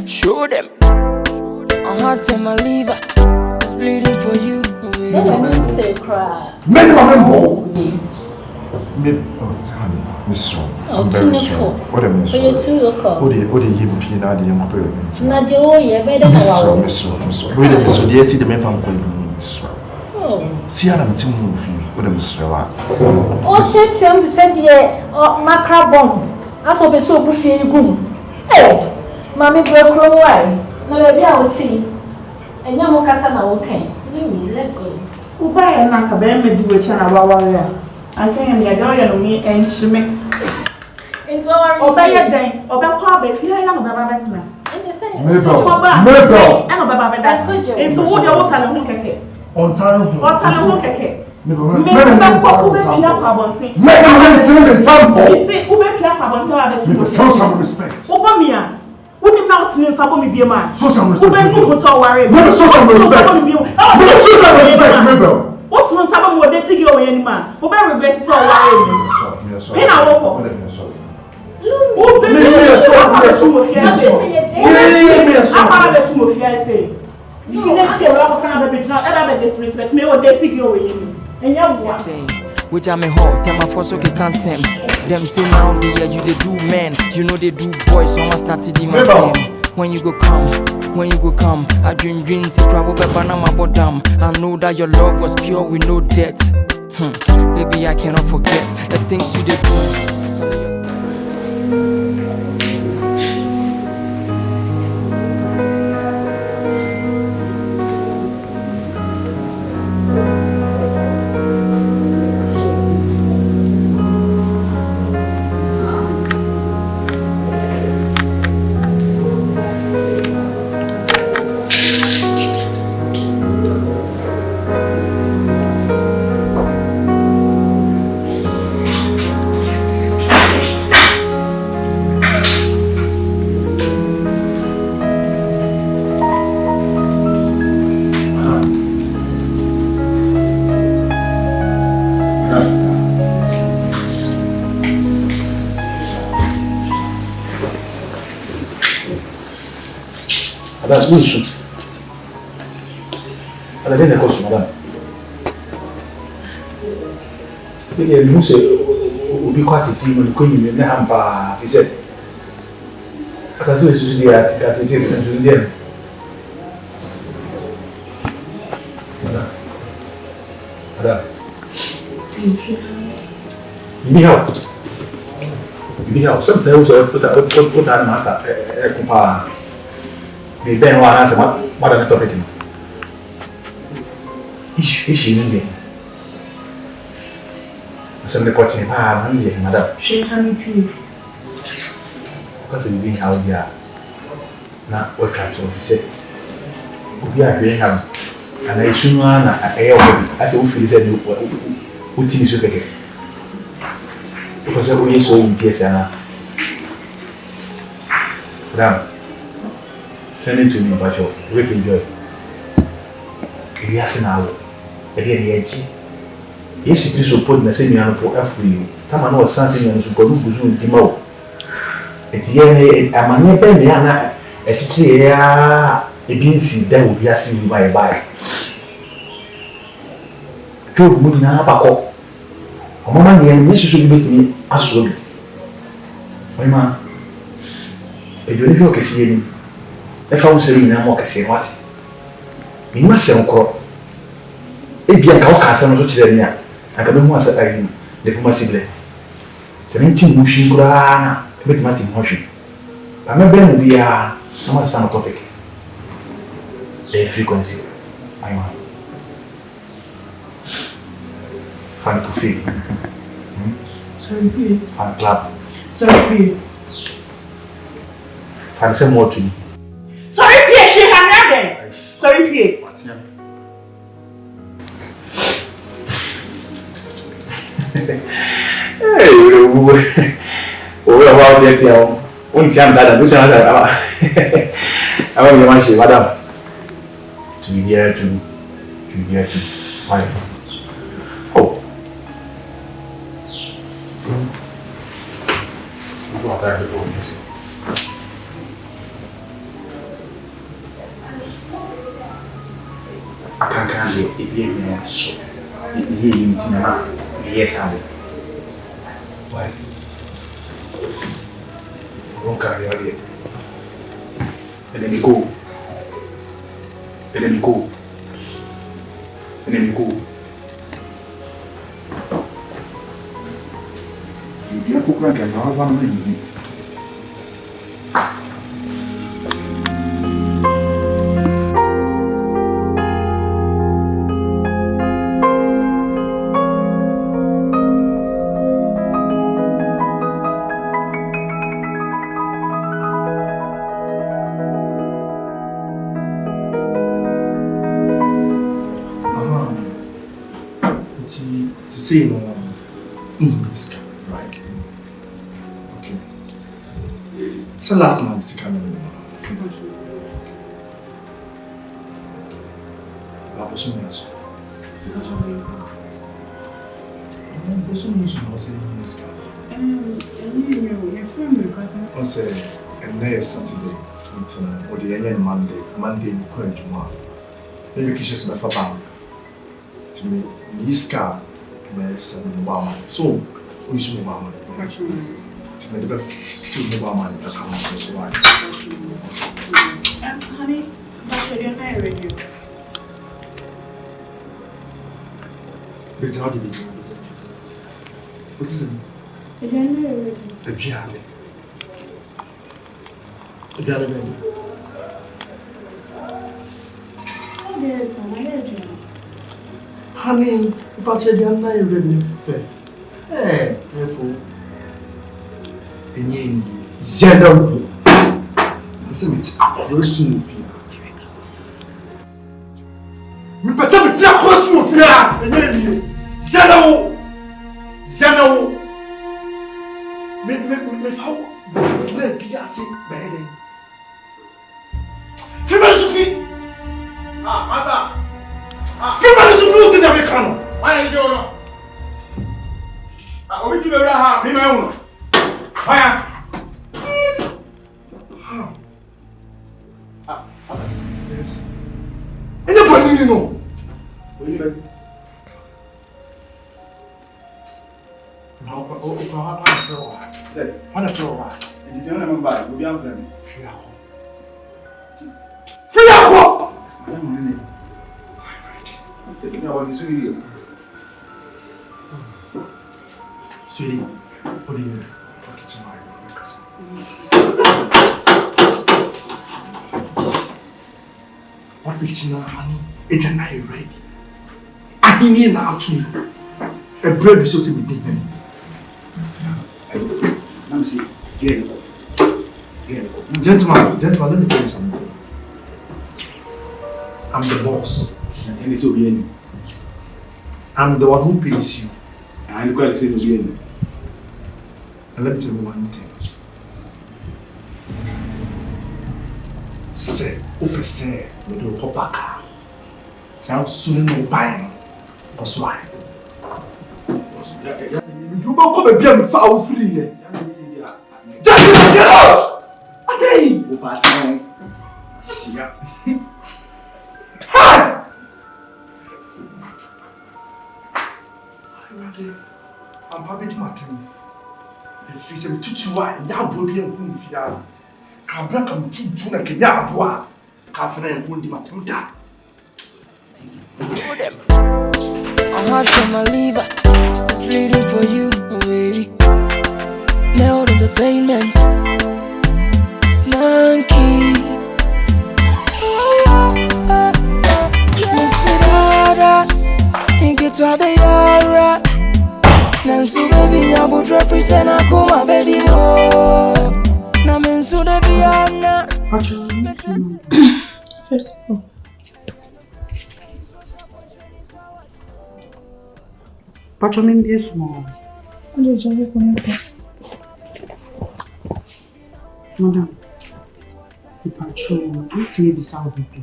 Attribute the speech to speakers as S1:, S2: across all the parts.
S1: Show them. My heart and my liver is bleeding for you.
S2: Say cry.
S3: Many of Miss Ron. I'm very sorry. What am I sorry? What do you mean? I didn't pay. Miss Ron. Wait a minute. So, see the men from Miss Ron.
S2: Oh.
S3: See, I'm telling you, what am I sorry?
S2: Oh, shit, I'm said, yeah, or macra bomb. I saw the soap with you. Hey, Mammy broke away. No, maybe I would see. And young Cassana, okay. Let go.
S4: Who buy a knock a me do a channel. I can't be a girl on me and she make
S2: into our
S4: obey a day, obey Papa, if you are not about it now.
S2: And they say,
S3: Mabel,
S4: I'm about that. It's what you want to look at.
S3: on time, show some respect.
S4: Who did not mean somebody be a man?
S3: Show some respect.
S4: Who so worried?
S3: Show some respect. Show some respect, Mabel.
S4: What's when someone would take you away any man? Who may regret so worried? In our walk. Who be a song of fiancé? You let's get a friend of the bitch now, ever disrespect me or they take you away. And you have one.
S1: Which I'm a hot, tell my force okay can't send. Them say now the year you they do men, you know they do boys, so I must start to do my game. When you go come, I dream to travel by Panama bottom. I know that your love was pure with no debt. Baby, I cannot forget the things you did do.
S5: That's bullshit. And I didn't cost madam. You say, will be quite a team when you couldn't even have, he said. As I saw you there, I think it's there. Madam. You need help. You need help. Sometimes I put on master, the Ben one answer what are the topic? Is in the some the cotton, madam.
S4: She had me.
S5: Because we being out there. Now, what kind of say? We are being out, and I soon run I say, we said, what things you get? Because we so in tears, madam. Turning to me, but you're really enjoy. Yes, now, again, the edge. Yes, you should put the same man for every time. I know something and to go to Timo. At the end, I'm a near Penny, a teacher, a beansy, that will be asking me by. Two moving up a call. A moment, and Mrs. should meet me as well. My man, a beautiful Cassian. If I was saying, I'm more Cassian, what? You must say, Uncle. If you are Caucasian, which is there, I can be more said the Pumasibly. 17 machine grana, with Martin Hoshi. I'm a brain will be a somewhat some topic. The frequency. I want. Fun to feel.
S4: Sorry,
S5: Fun club.
S4: sorry.
S5: Fun some more to me.
S4: Sorry, Pierre, she had nothing. Sorry, Pierre.
S5: What's your hey, we about that here. One time that we can have. I want to madam. To be here to. Why? Oh. What are you doing? I can't do it. It so. Yes, I why? Won't carry on here. And then you go. And then you go. And then you go. You cook like a family.
S3: Say no right? Okay. So last month you came in. What was your answer? What's your answer? What's your answer? And next Saturday, or the end Monday, we go to tomorrow. Then we kiss us for bank. To me, this car. So, we should move on. To make the best move on, I can't why.
S4: Honey, that's what you're not ready.
S3: But how do we do it? What is it?
S4: You're not ready.
S3: The piano. The piano.
S4: So there's an allergy.
S3: Honey, but you're not really fair. Eh, therefore. Zeno. It's across to me. We perceive it's across to me. Zeno. Me how slave fiancé bedding. Female Sophie. Master. Female Sophie to Americano. Why are you doing? We do have me my own. Why? Yes. Anybody know? Sweetie, what do you need? What bitch now, honey? It's not ready. I need now to a bread with sauce in the let me see. Gentlemen, let me tell you something. I'm the boss. And it's obedient. I'm the one who pays you. And quite say obedient. And let me tell you one thing. Say, open say, we do a back. Sounds soon no buying. That's why. You don't come and be a foul free here. Just get out! A day! Hi! I'm probably to my time. If you say to wine, ya will be a good fiar. Can black and two like a yabua. Half an end wound my tuta.
S1: My heart from my liver is bleeding for you, baby. Nailed entertainment, snarky. Miss it, you get to the yara. Nansu baby, I would represent a coma baby. Namen Suda Biana.
S4: First of all,
S6: Pacho me enviou small.
S4: onde eu já vi como é.
S6: Madam, the patrol, it's maybe South Africa.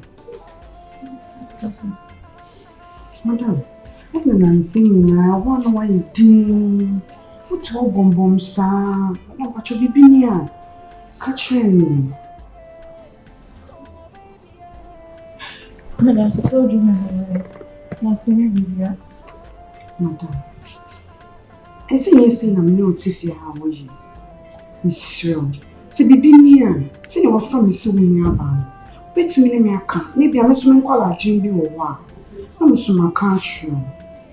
S6: Madam, what you are saying now? I want to know why you did. What's all bomb, sir? No, Pacho, be here. Catch me.
S4: Madam, so do you not see me here?
S6: Madam. I think you see I'm not if you have you. Miss Ron. See, be near. See, your family so nearby. Wait a minute, I can't. Maybe I'm not to call a Jimmy or what. I'm so my country.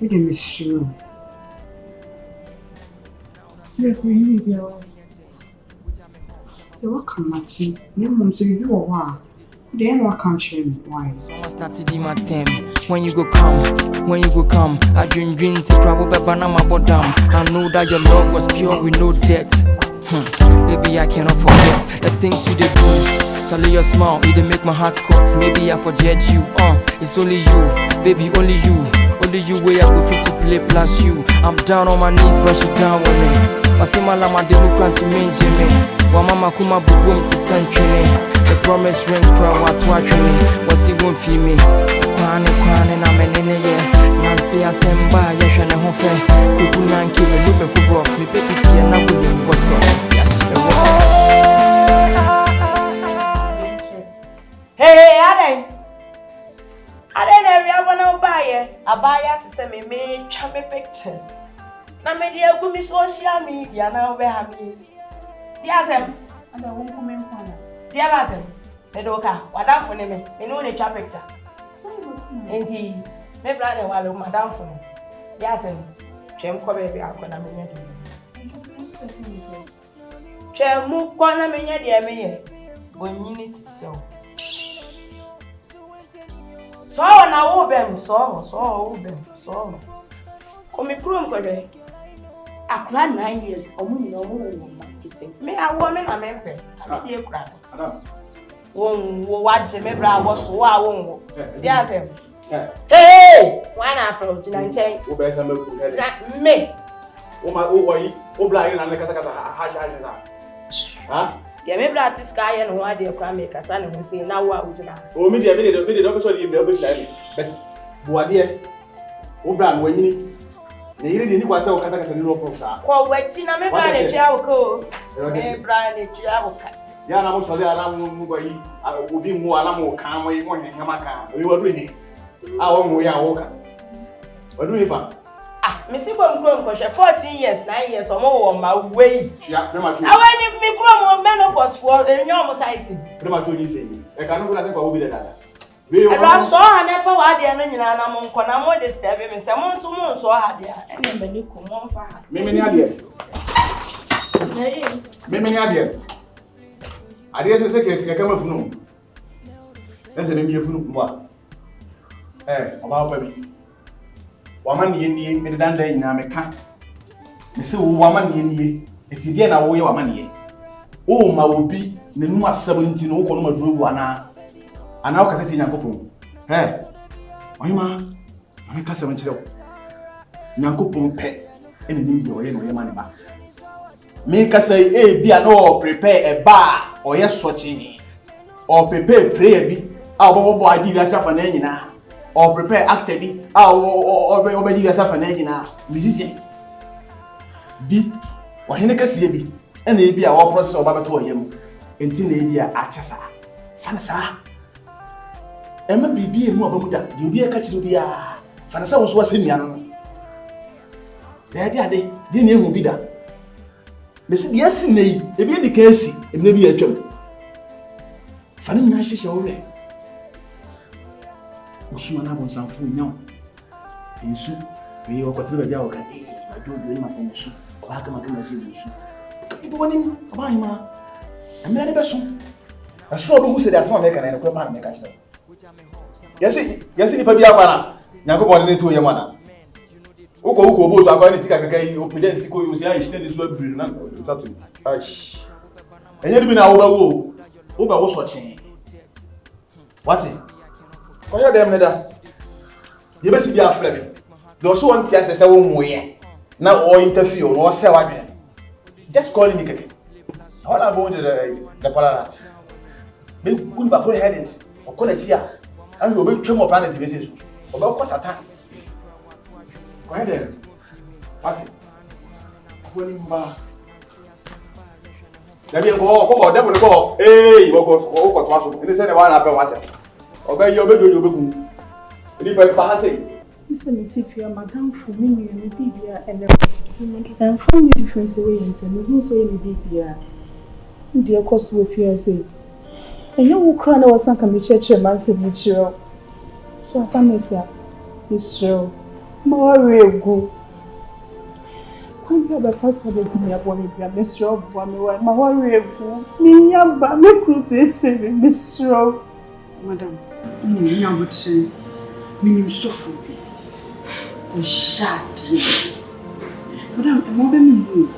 S6: With a Miss Ron. You're welcome, Matty. No one to you or what. Then what country? Why?
S1: When you go come, I dream to travel by Banama Bodam. I know that your love was pure with no debt. Baby, I cannot forget the things you did do. Charlie, your smile, it did make my heart cut. Maybe I forget you. It's only you, baby, only you. Only you way I go fit to play plus you. I'm down on my knees, but she down with me. Masima lama democrat to me, Jimmy. Wa mama kuma bubum to century. The promise ring crown what watching. Was he won't feel me? Kwane na menene ye. Nancy asemba ye shane hofe. Kuku nanki me lube kubro. Me baby kia na gudem was on
S4: Hey, I don't know if you want to buy it. I buy it to send me charming pictures. Na me dia go mi social media na we ha mi. Dia sem, and won come in corner. Dia ba sem. Me do ka, wada fo ne me. Me no ne twa picture. Enti, me bra ne walo madam fo. Dia sem. Twem ko be bi akona me nya di. Twem mu ko na me nya di me ye. Bonyini ti so. So na wo bem, so wo bem, so. Omi krom ko re. Akura 9 years, omu no wo marketing. Me awo me na me pe. Ka me dey kura. Wo waje me bra wo so wa wo. Dia say. Hey! Why na from Jinanchen?
S5: Wo be say me ku head.
S4: Me.
S5: Wo ma wo yi, wo bla yi na me kasa ha sa. Ha?
S4: Dia me bra ti sky ye no wa dey kura me kasa ne ho say na wo a wo jina.
S5: O me dey do so dey me o be try me. But buade wo bra no anyini. Ne yire de ni kwasa o kasa ni no from sa.
S4: Ko wachi na me bra ne tua wo ko. Me bra ne tua wo ka.
S5: Ya na mo so le ana mo go yi obi mu ana mo kan mo yi mo hehema kan. O yi wadu hi. A wo mu ya wo ka. Wadu hi fa.
S4: Me si ko nkrom ko 14 years 9 years o mo wo ma we.
S5: Tia premature.
S4: Awani mi krom menopause for enyo mo size.
S5: Premature ni sei. E ka no go na se kwa obi de dada.
S4: I saw her never what the enemy and I'm on Conamo disturbing me. Someone saw her there. And then you come on for her.
S5: Many idea. Many idea. I didn't say I come from. That's the name of what? About baby. Woman ye me than day in America. Me say woman ye. If you didn't know your money. Oh, my will be the number 17 or Coloma Drew and now can say Yankopon. Eh, Oyma, I make us a mention. Yankopon pet any new your money back. Make us say, be an all prepare a bar or yes, watching or prepare prayer be our bobo idea yourself an engine or prepare actively or obey yourself an engine. Musician be or Hinnecas be and they be our process of Babato him until they be a achasa. Fanasa. Emma be more about you be a catch to be a Fanasa was in Yan. The idea they didn't be that. Miss yes, nay, a be the case, and maybe a jump. Fanny Nash already. Usumana wants some food now. In soup, we all got to be our candy. I don't do my own soup. I come and see you. People want him about him. I'm not a person. I saw who said that's one maker and a quick man make us. Yes, if I be a man, Yanko wanted to your mother. Uko both are going to take a open tico, you see, I stand this word. Ash. And you've been over what's watching. What? Why are them that? You must be afraid. Those one tears as a woman way. Now, or interfere or sell again. Just calling me again. All about the Polaris. Maybe couldn't have headings or college here. And you'll be 2 more planet basis. About course attack. Go ahead then. What? When you back. There you go. Come on, there we go. Hey, you go to us. You say the one happened was it. Obey your bed, your book. Anybody fast?
S7: Listen, if you are madam for me, and BBR and find the difference away and who say any BBR. Dear cost of fear say. And you will cry or some can be church a massive material. So I can say, Miss Cheryl, my real go. Can't you have a first of it in your body, Miss Cheryl, my warrior go. Me, young, but me cruelty, saving Miss Cheryl.
S6: Madam, you are what say, me so full. We shot. Madam, I'm over me.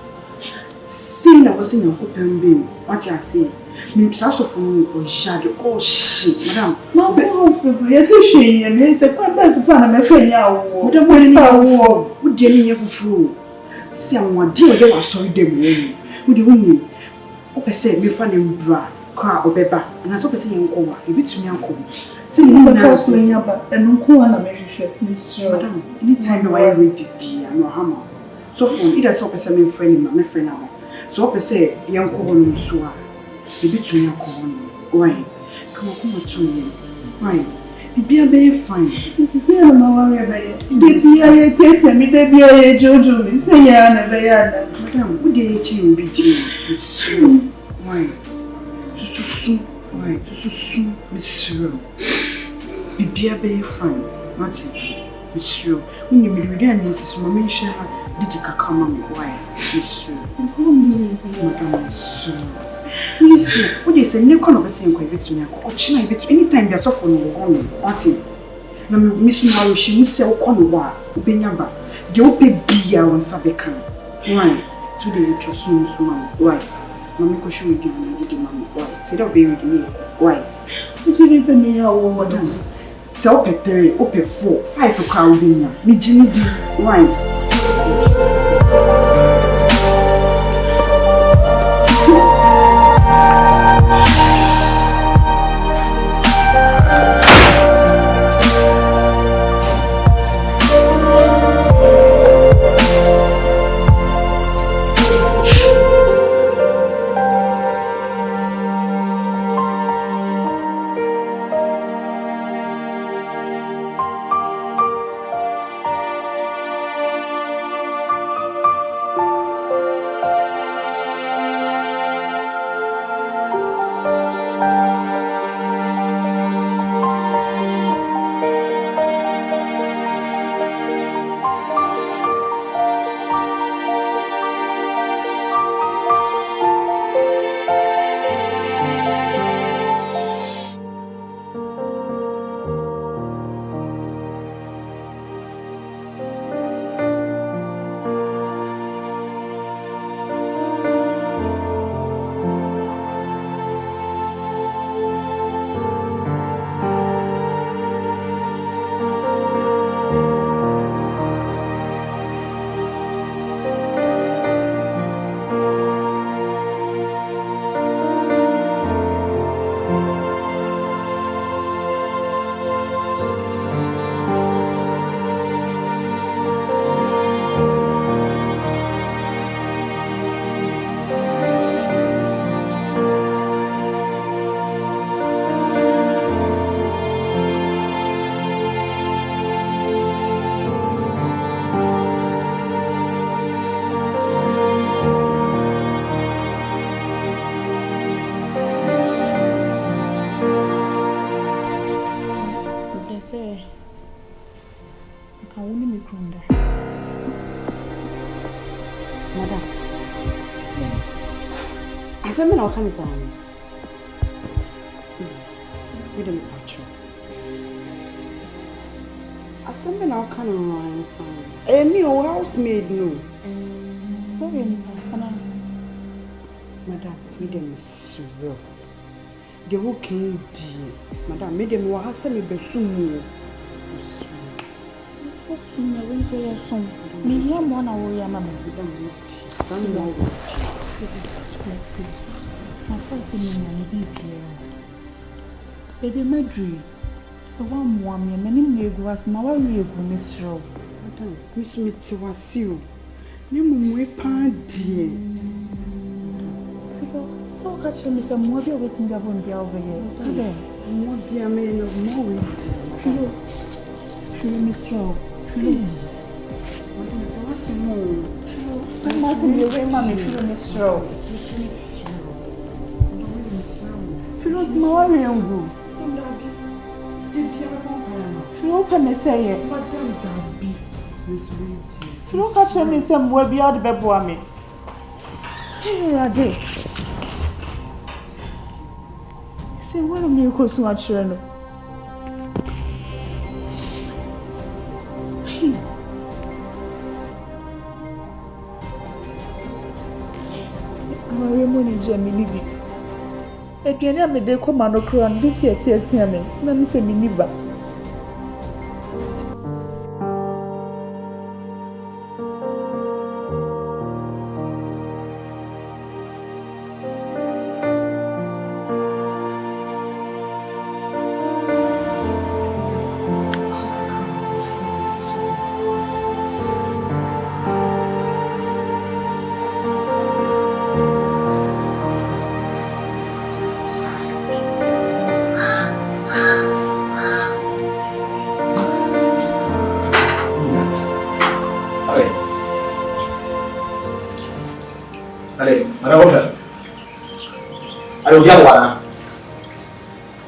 S6: Seeing I was in your open beam, what you say? Me, so for we shot. Oh shit, madam.
S7: My hospital, yes, she and yes, a contact upon a friend.
S6: Madam, what do you mean for fool? See, I want to do what sorry them way. Would you mean? Open say, me find him bra, car or beba, and as open say, uncle, a bit to me uncle. See, you know, first when you're back, and uncle and a measure, Miss Madam, anytime I read the beer, no hammer. So for either so person, my friend, my friend. So open say, young corn, so a bit to me uncle. Why? Come on to me. Why? Be a very fine.
S7: It is a warrior by it. Takes me, baby, a Jojo, say,
S6: Madam, would you change be It's true. Why? Why? Monsieur. Be a very fine. What's it? Monsieur. When you will again, Mrs. Mamisha, did you come on? Why? Monsieur. Madam, Monsieur. Listen, what is a new kind of a thing quite bit to me? Or China bit anytime there's off on your own. What's it? Now, Miss Mary, she will sell Conwa, Benyaba. You will pay beer on Sabekan. Why? Today, it was soon, why? Mamma could show you and did mamma. Why? Say that baby, why?
S7: Which is a mere woman.
S6: So, open 3, open 4, 5 for crowding. Me, Jimmy D. Why? Madam. I said, "I'll come inside." We don't patch you. I said, "I'll come inside." Me, our housemaid, no.
S7: Sorry,
S6: Madam, we don't survive. The whole came dear. Madam, made them was send me besumu.
S7: I spoke to me when so your son. Me young one away, Mamma.
S6: We don't need some more.
S7: Let's see. My first name and baby. Baby Madri. So one more me, many leg was my warrior, Miss Row.
S6: Madam, Miss Mitzi was you. Name my dear.
S7: So catch me some more waiting there won't be over here.
S6: More dear man of more it.
S7: Philo, Miss Row. Philo.
S6: What's more?
S7: I must be away, mommy. Philo, Miss Row. Philo, it's my worry on you. Philo, can I say it?
S6: Madame Darby is waiting.
S7: Philo, catch me some way beyond the bed, me. Here I did. Say, one of me goes to my children. I'm a woman in Germany. If you never made a command or crown, this year, tell me, let me say, me never.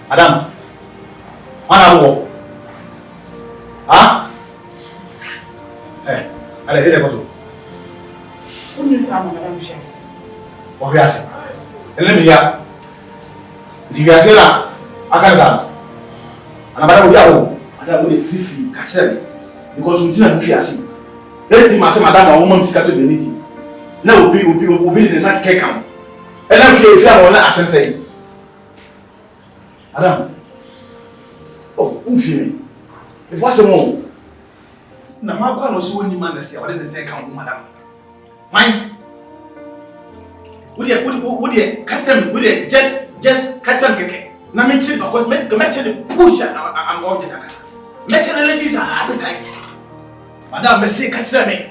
S5: Madam, Madam, ah? Allez, dès les
S6: Où nous sommes, Madame Chef?
S5: On vient assez. Elle est là. Tu viens assez là. À Kansas. On a pas de dialogue. Madame, on est free, cassé. Because on tient à nous faire assez. Let him say, Madame, a woman discuss with anything. Now, we be the same cake. Elle a fait on a assensé. Madame. Oh, film. Et what's the wrong? Na ma kwa no so ni man na se, wale na se kan madam. Why? Would you catch them? Would you just catch them keke? Na me chill because me chill push I'm going to take us. Me chill ladies are appetite. Madam, me say catch them me.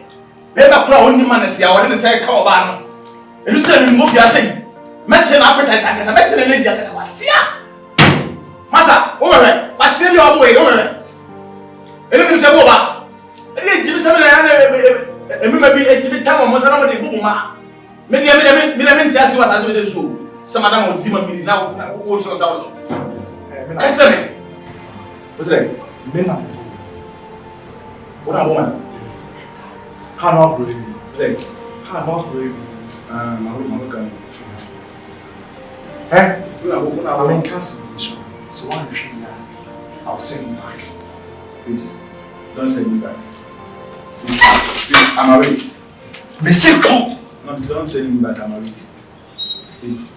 S5: Beba kura oni man na se, wale na se kan oba no. Enu se me mo fi ase. Me chill appetite akasa, me chill ladies akasa wasia. Masa, over but still your way, over. Anything say over. And you say, and maybe a time of Mosana de Buma. Maybe just what I was so. Some other demon now, what's your sound? Testament. What's that?
S3: Mena.
S5: What a woman.
S3: Cannot believe me.
S5: Say,
S3: Cannot believe me.
S5: My
S3: Eh?
S5: I
S3: I'm in cancer. So why you should now? I'll send you back.
S5: Please, don't send me back. Please, I'm away.
S3: Monsieur, come!
S5: No, don't send me back, I'm away. Please.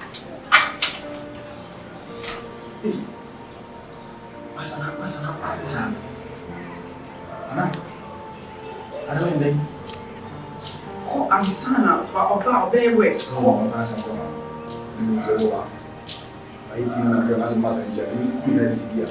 S5: Hey. Masana. Anna. I don't know anything.
S6: Oh, I'm son of West.
S5: Oh, I'm not saying that. I think I'm going to master teacher. You couldn't let it here.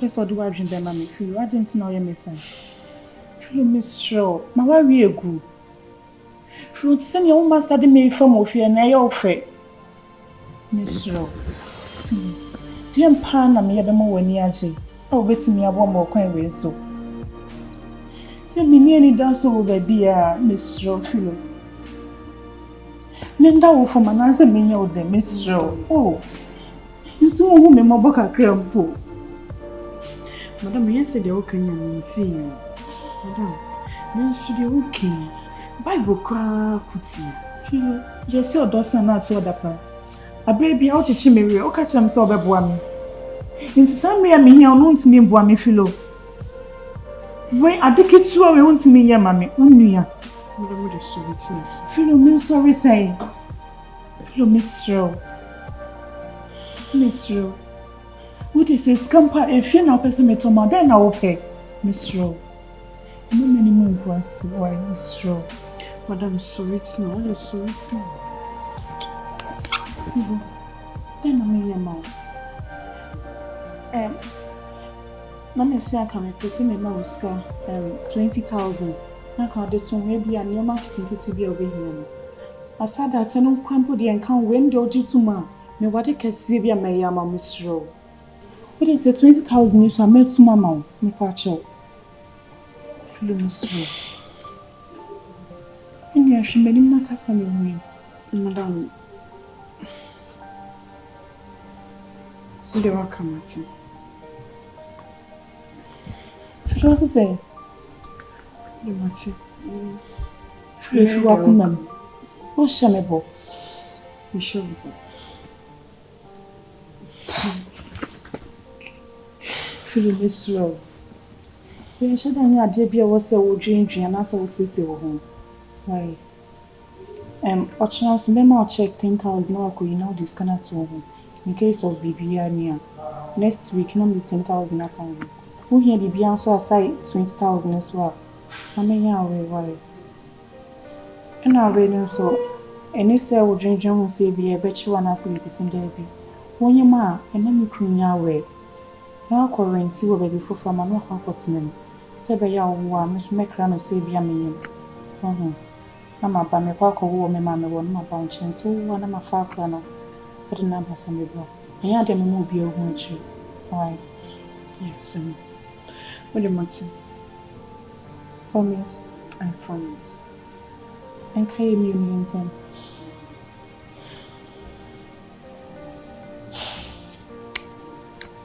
S7: So do I dream them feel I didn't know you're missing. Feel Miss Shaw, my worry a good. Fruit send your own master me from of your nail fair. Miss Shaw. Dear Pan, I'm here the more when you say, oh, wait me a one more coin with so. Send me nearly dance over beer, Miss Shaw, Philo. Menda for my answer me out there, Miss Shaw. Oh, it's a woman, my book a cramp.
S6: Madam, yesterday okay you see. Madam, men should be okay. Bible kwa kuti.
S7: Philo, just your daughter na to other a baby out to chimney, or catch them so beboa me. In some way, me here on to me, boa me, Philo. When I take it to a own to me, yeah, mammy, unia.
S6: Madam, what is so it is?
S7: Philo, me sorry, say. Philo, Miss Rowe. Miss Rowe. What is this scamper? If you're not person, me to my then I will pay. Miss Rowe. No minimum was why Miss Rowe.
S6: Madam, sorry, it's not. I'm sorry, it's not.
S7: Then I mean, your mouth. Mama say I can pay me my Oscar 20,000. I can't do to maybe a new marketing to be over here. As had that, I don't crumple the account when do you to ma. Me what they can see be a Mayama Miss Rowe. What is 20,000 if I met to Mamma? Me patch up. Miss Rowe. And you should make him not cast me.
S6: Madam, so they will come at you.
S7: What does say?
S6: The matter.
S7: If you walk on them. What's shamable?
S6: You sure?
S7: Miss Rowe. We should have no idea be was a drink and answer what it home. Why? Optional to memo check 10,000 or could you now disconnect to home in case of BBR near. Next week, no be 10,000 account. Who here the Beyond so aside 20,000 as well. I mean, yeah, why? And I read so. And if I would drink, John say, be a bet you one as we send there be. When you ma, and then you clean your way. Now, current see what baby for from an opportunity. Say, by your one, Miss Macron say, be a million. Mamma, by me, walk over me, mamma, one more bunch, and so one of my far corner. But a number some people. And I didn't know be a tree. Why?
S6: Yes, what the matter?
S7: Promise.
S6: I promise.
S7: And can you mean time?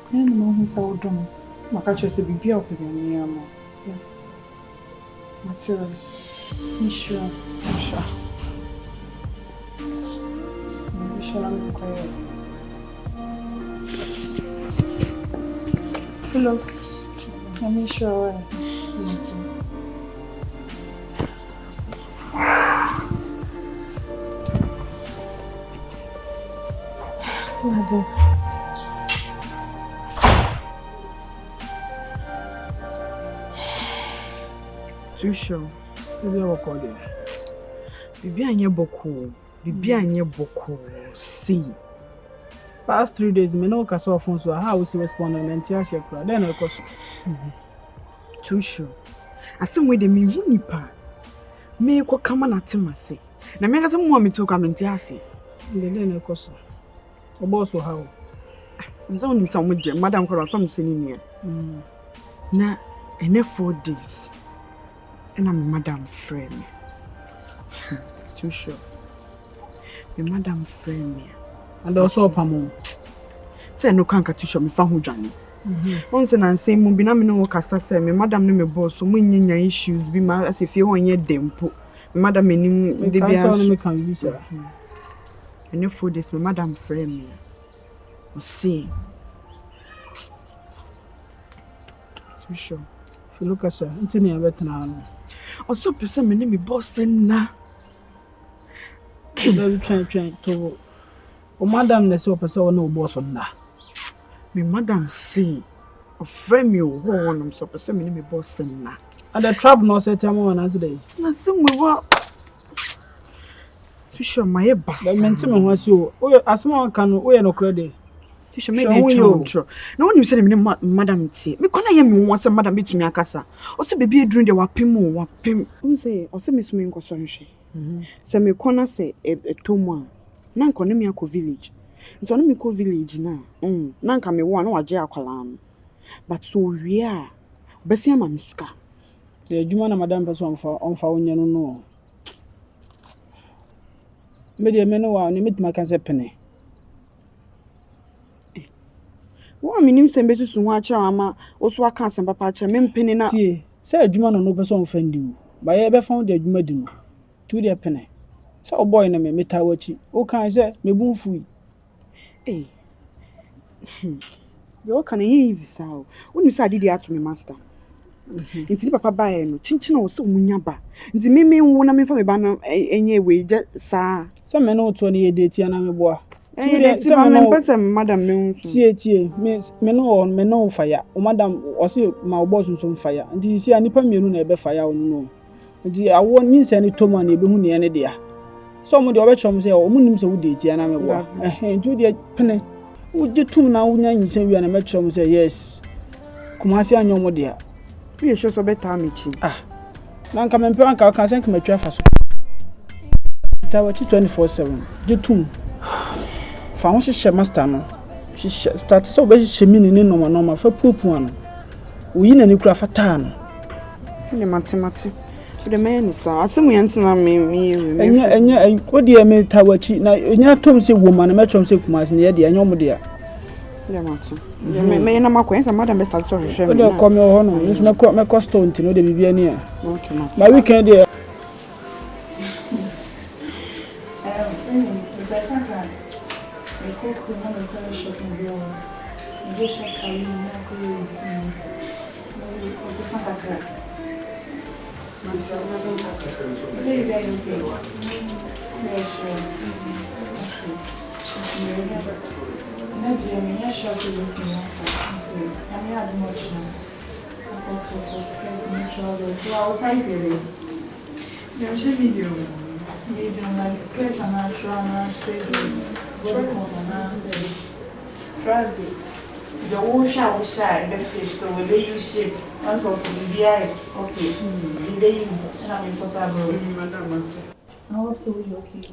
S7: I don't know who's out done.
S6: My catcher said, be up with me, Material.
S7: I'm sure.
S6: I'm quiet.
S7: Hello. I'm sure. What?
S6: Too sure. Maybe I will call you. Bibi anye boko. Bibi anye boko. See.
S8: Past 3 days, me no kasa phone so how we see respond and tia share kra. Then I cause.
S6: Too sure. Asem we de me hu nipa. Me ko kama na temase. Na me kasa mo me to ka me ase.
S8: Then I cause. Obo so how.
S6: Nso nim sa mo je madam ko so mo se ni nia. Na ene 4 days. And I'm madam friend. Too sure. The madam friend.
S8: And also pamo.
S6: Say no kan ka too sure me fa ho dwane. Once na say mo bi na me no kasa say me madam no me boss so mo nyanya issues bi ma as if you onye dempo. Me madam enim de bia so
S8: me kan bi say.
S6: And for this me madam friend me. You see. Too sure.
S8: If you look at her, ntini ya betna no.
S6: Also person me me boss na.
S8: They try to o madam na say o person na o boss na.
S6: Me madam see a friend me wo won so person me boss na.
S8: And the trap no say tell me one answer dey.
S6: Na say we wa Too sure my boss.
S8: But menti me ho say o asema kan no o ye no kra dey.
S6: Too sure me dey try. Na when you say me madam tie. Me kwana ye me won say madam betumi akasa. O say baby edrun dey wapem o wapem. O say me so me nkoso nhwe. Say me kwana say etomu a na nko ne me akọ village. Nto no me ko village na. Na nka me wo na waje akwala no. But so we a besi ama miska.
S8: The adwuma na madam person onfa onye no no. Me dey me no wa ne mituma kan say pene.
S6: Wo minim se betusu ho akira ama oso aka asem papa akira me mpene na.
S8: Tie, say adwuma no person onfa ndi wo. Ba ye be fa de adwuma di no. Tu dey pene. Say o boy na me meta wachi. O kan say me bu mfu.
S6: Yo kan easy sao. Woni say adidi ato me master. Nti papa bae no chinchina wo se munya ba. Nti me wo na me fa me ba no enye we je saa.
S8: Say me no to na ye date na me boa.
S6: Madam me
S8: no fire. O madam o se ma boss nso fire. Nti si anipa mienu na ebe fire o no. Nti awo nyinsa ni toma na ebe hu ne ne dia. So mo de obetrom se o munim se wo de tia na me bo. Nti de pene wo jetum na wo nya nyinsa wi na metrom se yes. Kumasi anyo mo dia.
S6: We sure so better me chi.
S8: Na nka mempe anka kan sen kuma twa fa so. Ta wa 24/7. Jetum. Fa ho hye master no. Start so be hye mi ni normal fa popu ano. Oyi na ni kura fa ta no.
S6: Ne mathematics. The man is asem yantina me
S8: enya odi e me ta wachi na enya tom se woman na metrom se kumas na ye de enya mo de a.
S6: Le mati. Me na makwen sa madam be start so hwe me.
S8: Odi ko me ho no nso me ko stone ti no de bibia ni a. Okay ma. Ma weekend de
S7: the whole shower the face, so will they use shape? Once also be okay. They and I'm impossible. I also will okay.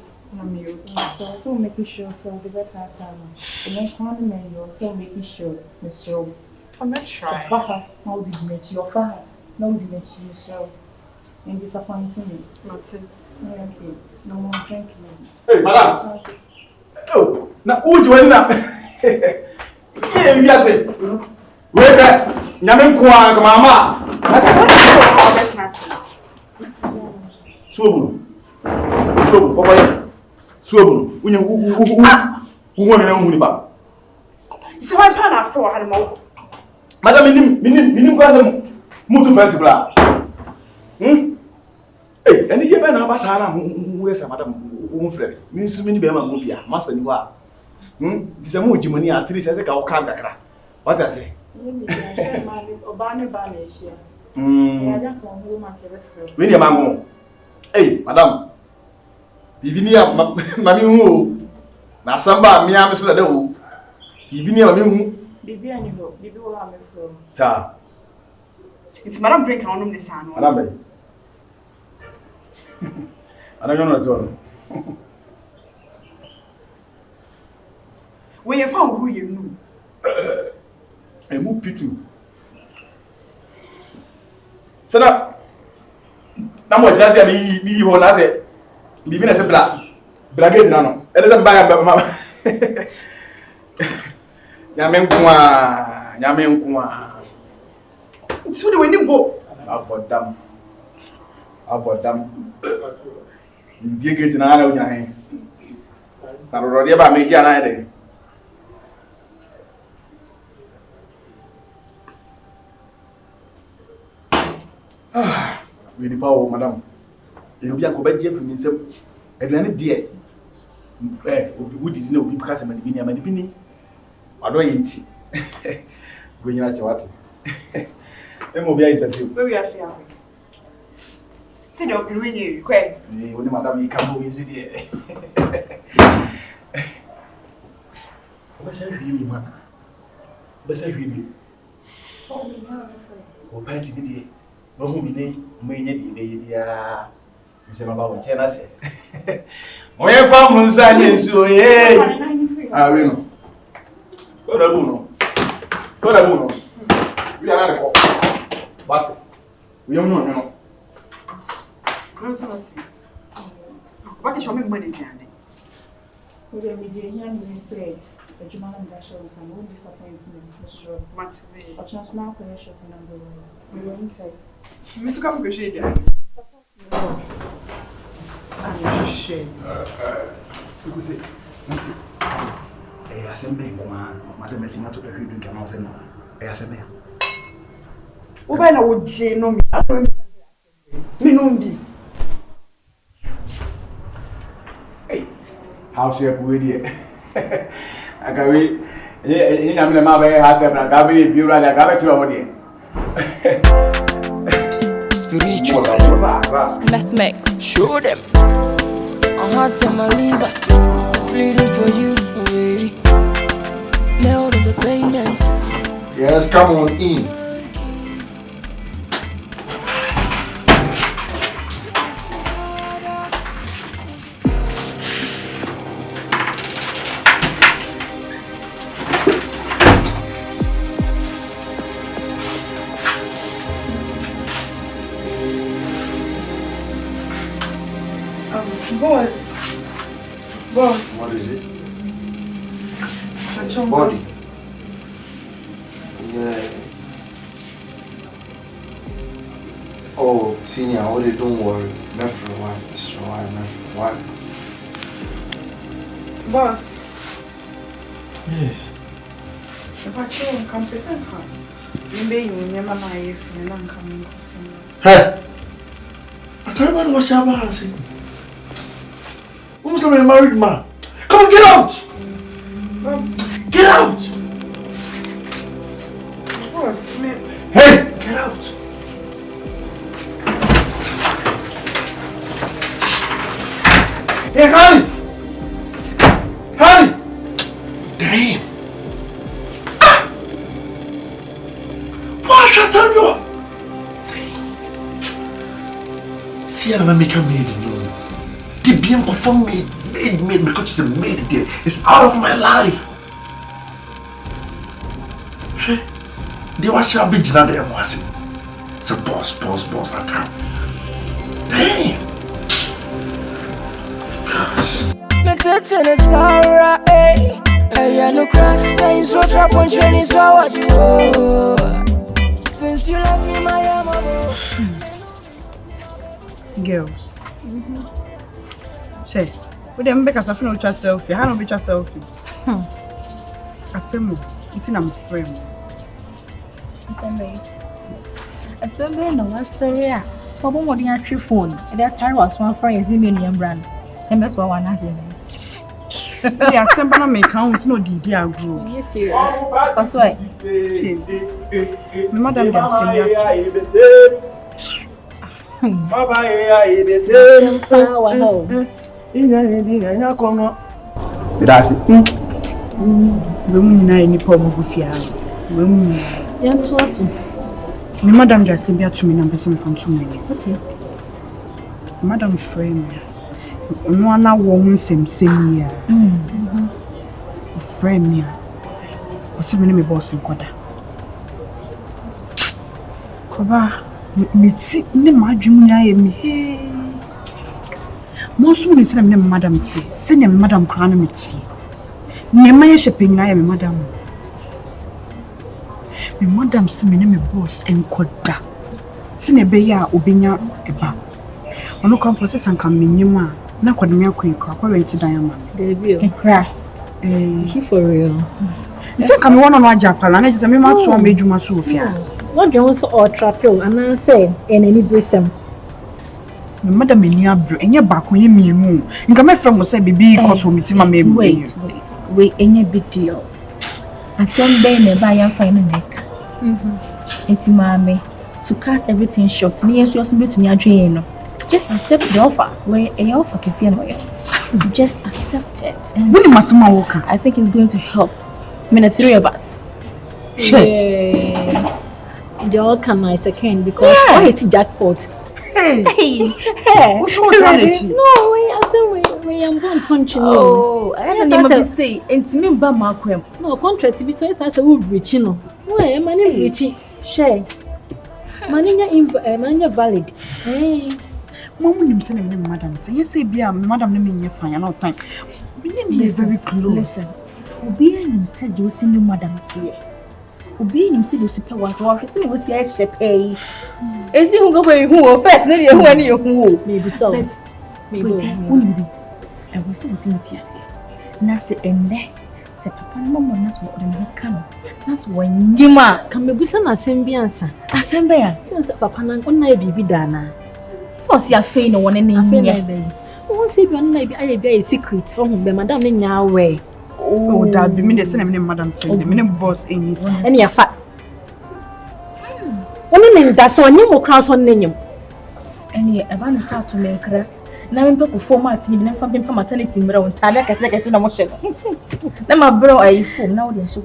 S7: So making sure so the better time. The next one man you also making sure the show. I'm not trying. How did you make your fire? No did make you show. And disappointing me. Nothing. Okay. No more drinking.
S5: Hey, madam. Oh, now who do you want? Yeah, we are saying. Wait, Yamin Kwa, Mama. Swabble. Papa. Swabble. Who want to know about? It's 1 pound for animal. Madam, minim Quasam, Mutu Pentibla. Hey, and you better have a son who is a madam Umfred. Miss Minibema Mufia, Master Niwa. This a mood money at 3 says a cow can't. What I say? Really, Mamma. Hey, madam. Bibinia, Mammy, now somebody, me, I'm Mr. Doe. Bibinia, Bibi, sir. It's Madam Drink on the sun. I don't know at all. When you found who you knew, a move pitu. So now, what does I mean? Me, who has it? Living as a black is none. It doesn't buy a mamma. Yamen Kuma. It's what do we go? About them. You get an eye on your hand. I'm already about me, Jan. Really power, madam. You'll be a Quebec Jeff from himself. And then, dear, we didn't know because I'm a Mini. I don't eat. When you're at your what? It will be an interview. Where we are feeling. Sit up and you, Quay. When madam, you come over easy, dear. What's I really, man? What's I really? Oh, Patty, dear. No, whom may need Mr. Mabao, Jenna. My family is so, I will. What a boon. We are not a cop. But we don't know. What is your money, Jandy?
S7: Would a median say, a German national is an old disappointment for sure. What's a chance now for a shop number 1. We were inside.
S6: Mr. Compilation. I'm shame.
S5: You could say, I assemble, Madam Tina to a reading come out and I assemble.
S6: When I would say no, me no be.
S5: Hey, how's your poor dear?
S9: Agawe, in a minute, has a Gabi, if you rather Gabi to our dear.
S1: Spiritual mathematics, show them. A heart and my liver is bleeding for you, baby. Now entertainment.
S3: Yes, come on in.
S6: Boss.
S3: What is it?
S6: Achonga.
S3: Body. Yeah. Oh, senior, don't worry. Left for a while. It's for a while. Left for a while.
S6: Boss.
S3: Yeah.
S6: Achonga, compilation car. Maybe you never know if you're not coming.
S3: Hey! I tell you about what's happening. Who's a married man? Come on, get out! Get out!
S6: Boss, man.
S3: Hey! Get out! Hey, honey! Honey! Damn! Ah! What should I tell you? See, I'm making maid, you know. The being performed made because she's a maid there. It's out of my life. They was your bitch now, they was. It's a boss, I can't. Damn!
S1: Let's in a Sarah, eh? I no cry, saying so trap on training, so what you since you left me, my amor.
S6: Girls. Say, we dem make us a no chat selfie. How no be chat selfie? Asemu, it's in am frame.
S2: Assembly no was sorry. Papa mo dia tree phone. That time was one friend is me no brand. And that's what one has in.
S6: The assembly no make count no di agro.
S2: You serious? That's why.
S6: Madam dem say
S9: Baba, ABC. That's it.
S6: Women na any problem with you. Women.
S2: Yeah, to us.
S6: My madam just sent me to me and person from 2 million.
S2: Okay.
S6: Madam frame. No na wo same here. Frame me. O se me boss nkoda. Koba meti ne madwum nya ye me he. Mo so ni se me madam ti. Se ne madam kra na meti. Ne ma ye shepe nya ye me madam. Me madam se me boss nkoda. Se ne be ya obenya eba. Ono kan process an kan menyima na kwademe akwen kra kwa wenti dan ama.
S2: Debut. Kra. She for real.
S6: Nse ka me wono no agya pala na gye me ma to am edwuma so ofia.
S2: What do you so or trapel and I say en any brisem.
S6: Me madam eni abro enye baako ye mienu. Nka me frɛ mo say bibi cause o mitima me.
S2: Wait, any big deal. Asem dey me ba ya fine neck. Enti mama to cut everything short. Me yes you also bet me adwen no. Just accept the offer. Where a offer can see no. Just accept it. And
S6: When masuma woka,
S2: I think it's going to help. I mean the three of us. Yeah. They all can nice again because why it's jackpot.
S6: Hey. What's wrong with you?
S2: No, we am born to
S6: Oh,
S2: I don't know say enti me ba makwem. No, contract bi so I say we breach no. Why am I breach? Share. Mania valid. Hey.
S6: Mama nim say na madam. Say say bia madam na me nye fanya na time. We is very close.
S2: Listen. Obi anim say you see no madam tie. Obi anim say you super was what say we see shepe. Ezi hu go be hu first na dey hu ani hu. Maybe so. But maybe we I was saying Timothy ase. Na say ende se papa no mo na so dem ka no. Na so wanyima ka mebusa na asem bi ansa. Asem be ya. Say papa na on na bibi da na. So see afei no one ne nye. Won say bi on na bi aye bi aye secret. Oh be madam ne nya we.
S6: Oh, that be me the same madam tell me boss any.
S2: Any afa. Women that's on you cross on name.
S10: Any Evan start to make her. Now I'm talking for my team and from maternity around Tada Casacas in a motion. Now my bro, I phone now they're so.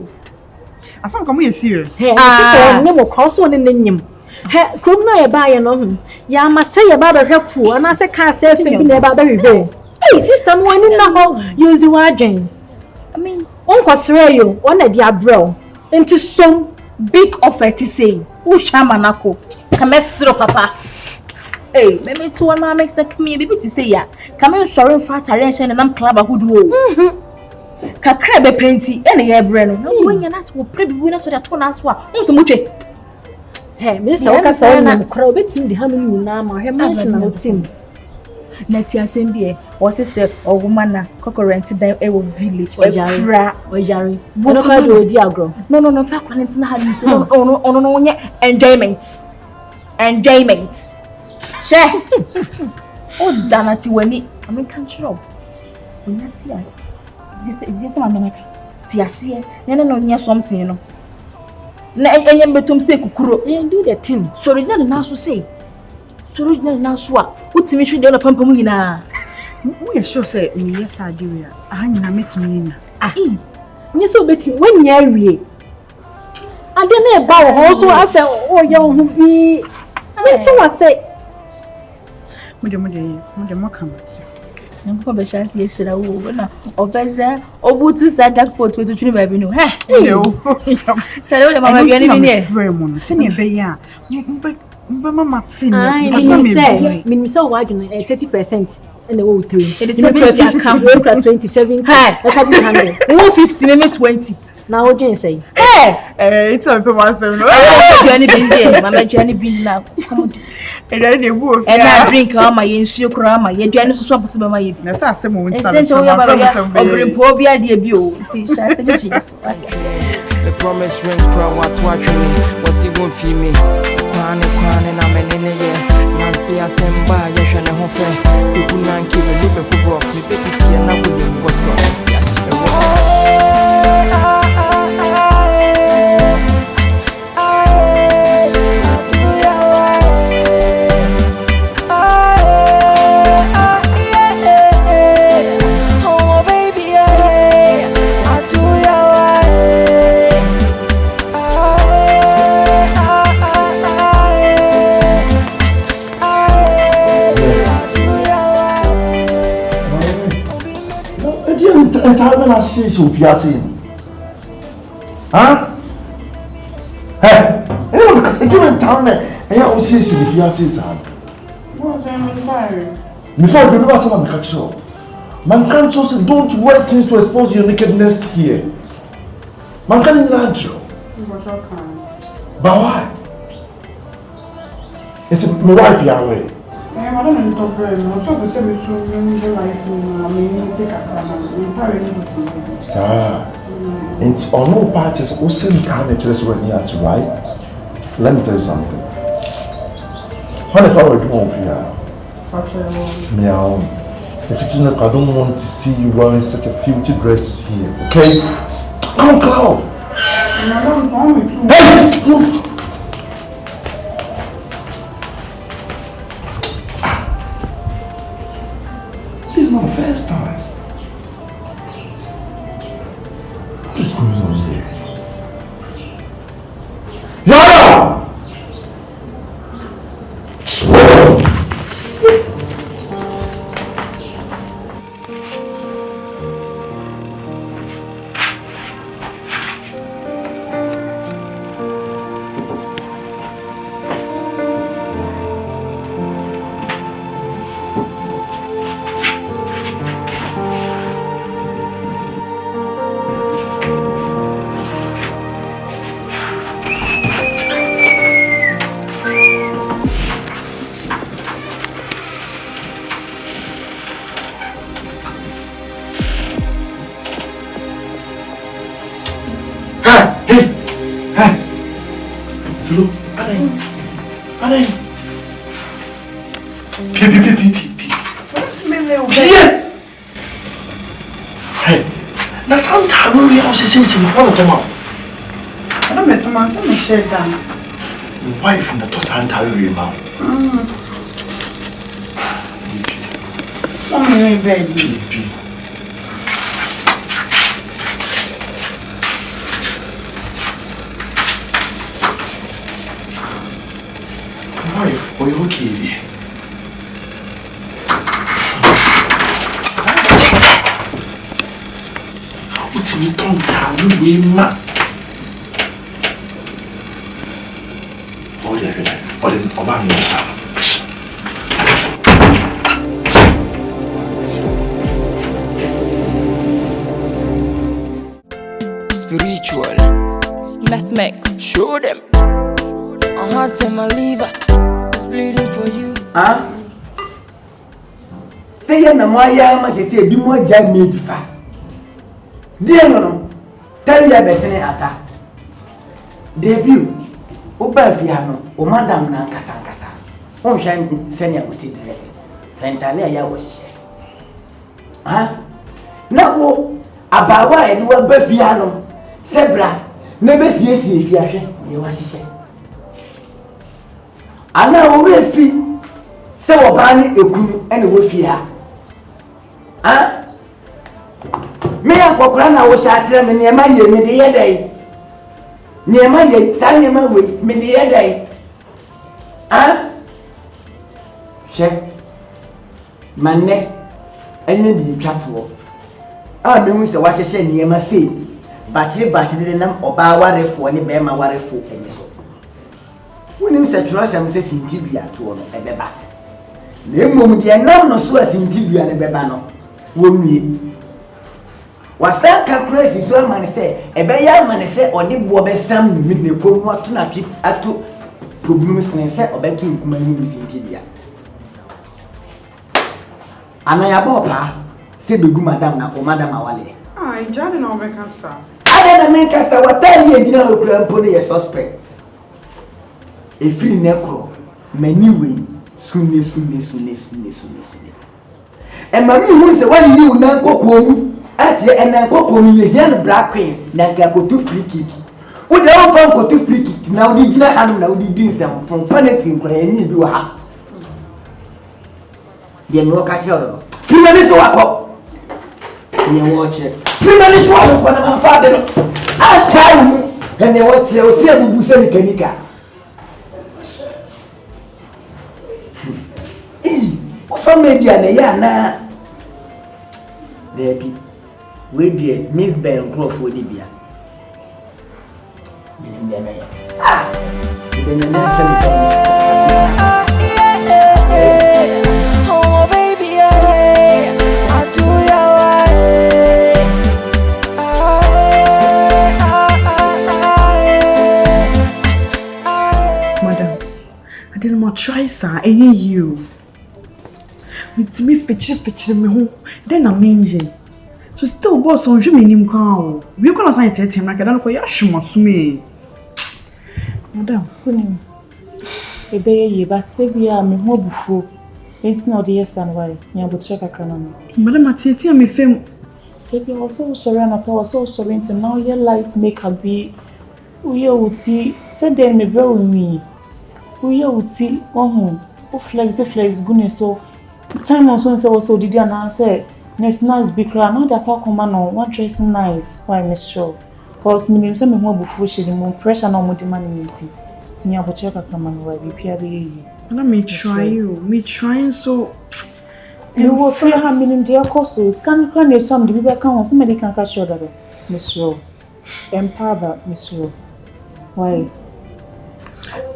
S6: I saw come here serious.
S2: Hey, name cross on in the name. Hey, could not buy an home. Ya must say about her poor and I say can't say anything about the river. Hey, sister, one in the hall, use the word Jane.
S10: I mean,
S2: Uncle Srayo, one of their bro, into some
S10: big offer to say, who shamanako, Camestro papa. Hey, maybe 2 1 man makes a community to say, ya. Come in sorry for tarration and I'm club who do. Cacrabe painty, any air brennan. No, when you're not will pretty winners with a ton as well. No, so much.
S2: Hey, Mr. Ocasana, crowd in the honeymoon now, her national team.
S10: Netia Sembie, or sister or woman, cockrented down a village or Jari. What do diagram? No, fact, one into having no, enjoyments. Share. Oh, Danati, when me, I mean, can't you? When that's here. Is this my manaka? Tiasia, no, near something, you know. Na enye betom say kukuro
S2: do the thing
S10: so original na so say so original na so a utimi hwe de na pampam nyina
S6: we sure say me yes adewe a nyina metimi na
S2: nyi so beti wanya wie ade na e ba wo so ase o ye ho fi meti wa say
S6: mude makamati
S10: nko be chance ye shira wo na obeza obutu sadak pot wetu tuni ba bi no ha chale ole mama bi ani bi ne
S6: frame se ne be ya mbe mama tin
S2: me say wa adwuna 30% and wo 3
S10: it is 70 account
S2: 27 ha e ka bi 100
S10: 150 maybe 20
S2: na o jin say
S6: it's a person no
S10: journey bin there mama journey bin na come
S6: and then they go
S10: and I drink my insu kra ma ye duane so so put be ma ye
S6: na say asem wo nta
S10: essential we ba obrin po bia de bi o ti sha say chi what is
S1: the promise rings cry what me was he won't feel me kwane na menene ye na say asemba ye hwe ne ho fe kuku na nke be lu be kubro me baby tie na go dem go so sia
S5: I see Sophia saying, huh? Hey, because again, town, I always see Sophia says, before you do some of the show, man can't just don't wear things to expose your nakedness here. Man can't natural. But why? It's my wife, Yahweh.
S6: I don't know to say me to life
S5: sir, it's on no parties who send carnage when you are to right. Let me tell you something. What if I were doing for you? Meow. If it's not, I don't want to see you wearing such a filthy dress here, okay? Come, Cloud! Hey! Move! This is not the first time. What is going on here? Yara! Santa, we are also since you follow them out.
S6: I don't met a man to me share down.
S5: Wife from the Santa, we are.
S6: Oh, baby.
S5: Wife, are you okay there? What's me don't tell you, ma? Oh, yeah, or then Obama, sir.
S1: Spiritual.
S10: Mathematics.
S1: Show them. My heart and my liver is bleeding for you.
S11: Huh? Say ya na moya ma se bi mo ja me bi fa. Die no. Tell ya betene ata. Debut. O ba fi ha no, o madam na nkasa nkasa. O hwan senia o se dress. Fentale ya wo hihye. Ha? Na wo abawa e no ba fi ha no. Sebra na be siesie fi ahwe ye wa hihye. Ana o refi se wo ba ni ekunu ene wo fi ha. Ha? Me akokora na wo sha kire me ne ma ye me de ye dai. Ne ma ye sa ne ma we me de ye dai. Ha? She. Manne enye di twatwo. A me hu se wa hye ne ma sei. Batiri de nam oba warefo ne be ma warefo enye so. Wonim se tro asem se sintibia to no ebeba. Na emom de nam no so asintibia ne beba no. Wonwie. Wasa calculate so man say ebe ya man say odi bo be sam ni ne komu ato na twi ato problems ne say obetu nkuma ni sintibia. Ana ya bo pa se begu madam na o madam awale.
S6: Ah, enjoy na over cancer.
S11: Ada na make us what tell you na okura mpone ye suspect. E free necro many way sune. E mami hu se wan yi una nkokko mu ati ena nkokko mu ye hian black queen na ga kotu free kick. Wo de won fan kotu free kick na wo di gina hanum na wo di din sam from penalty nkora ye ni bi wa ha. Ye no ka chero. Finally so akọ. Ye watch it. Finally so akọ na man fa de no. A try mu ene watch o se bubu se mekanika. From media na ya na Debbie we dey Miss Ben Grove for Libya. Ah,
S1: Oh baby, I do ya
S6: Madam, I didn't want to try sir, you. With me fetch me home, then I'm engine. So still boss on me nim cow. We gonna sign him like I don't call Yashima to me. Madam,
S7: Kunim. Ebe ye but say we are me more before. It's not the yes and why. You have to check a cranam.
S6: Madam, I tell me fame.
S7: Baby, I was so sorry and I was so sorry to now your lights make her be. We would see, said then me bro with me. We would see, oh, flex goodness so. Time on so did you answer? Next nice big crowd, not that park man on what dressing nice. Why, Miss Shaw? Cause me some more before she more pressure no more demanding. See, you have to check a come on why we peer be.
S6: Let me try you. Me trying so.
S7: You will feel how many dear courses can you some the people come on somebody can catch your daughter. Miss Shaw. Empower, Miss Shaw. Why?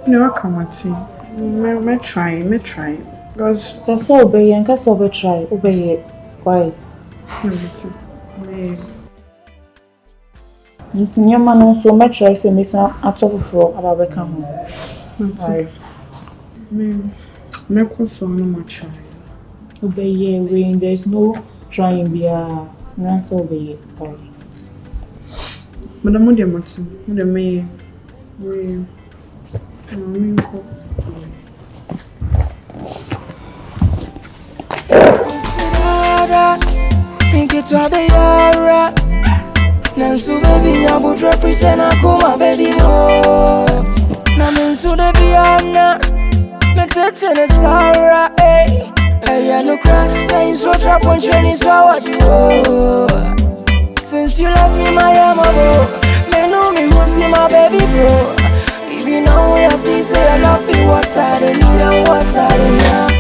S6: No, I come at you. Me try. Because
S7: obey and cast over try, obey it. Why? Your man also met try say miss at top for about the come home. Why?
S6: Me so no much try.
S7: Obey when there's no trying be a answer obey. Why?
S6: Madam Moody Martin, me
S1: Think it's rather yara. Nansu baby nyabu represent akuma baby mo. Na mensu de biana me tete ne sara eh. Aya no cry saying so trap on training so what you. Since you left me my amabo, me know me who's my baby bro. Even now I see say I love you what I need and what I need.